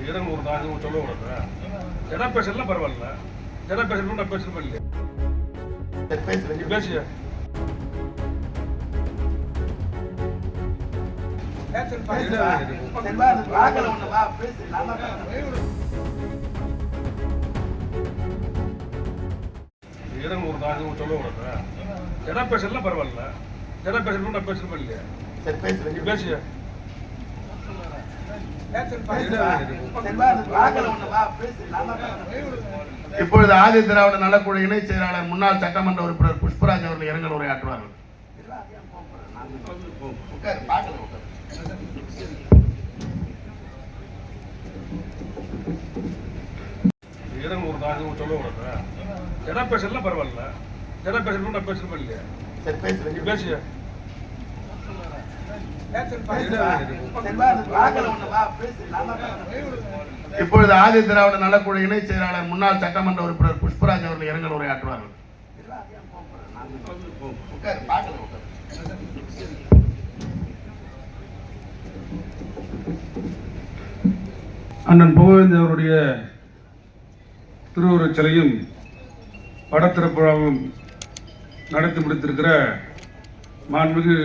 இரவு ஒரு நாள் சொல்ல கூடாது. ஜனா பேசலாம் பரவாயில்ல. ஜனா பேசணும் நான் பேசணும் இல்லையா? பேசிய இரவு ஒரு நாள் சொல்ல கூடாது. ஜனா பேசலாம் பரவாயில்ல. ஜனா பேசணும் நான் பேசணும் இல்லையா? பேசிய இப்பொழுது ஆதி திராவிட நலக்குழு இணை செயலாளர் முன்னாள் சட்டமன்ற உறுப்பினர் புஷ்பராஜ் அவர்கள் இரங்கல் உரையாற்றுவார்கள். இரவு ஒரு நாள் சொல்ல கூடாது. ஜனா பேசலாம் பரவாயில்ல. ஜனா பேசணும் நான் பேசணும் இல்லையா? பேசிய இப்பொழுது ஆதி திராவிட நலக்குழு இணை செயலாளர் முன்னாள் சட்டமன்ற உறுப்பினர் புஷ்பராஜ் அவர்கள் இரங்கல் உரையாற்றுவார்கள். அண்ணன் புகழேந்தி அவருடைய திருவுருவச் சிலையும் படத்திறப்பு விழாவும் நடத்தி முடித்திருக்கிற மாண்புமிகு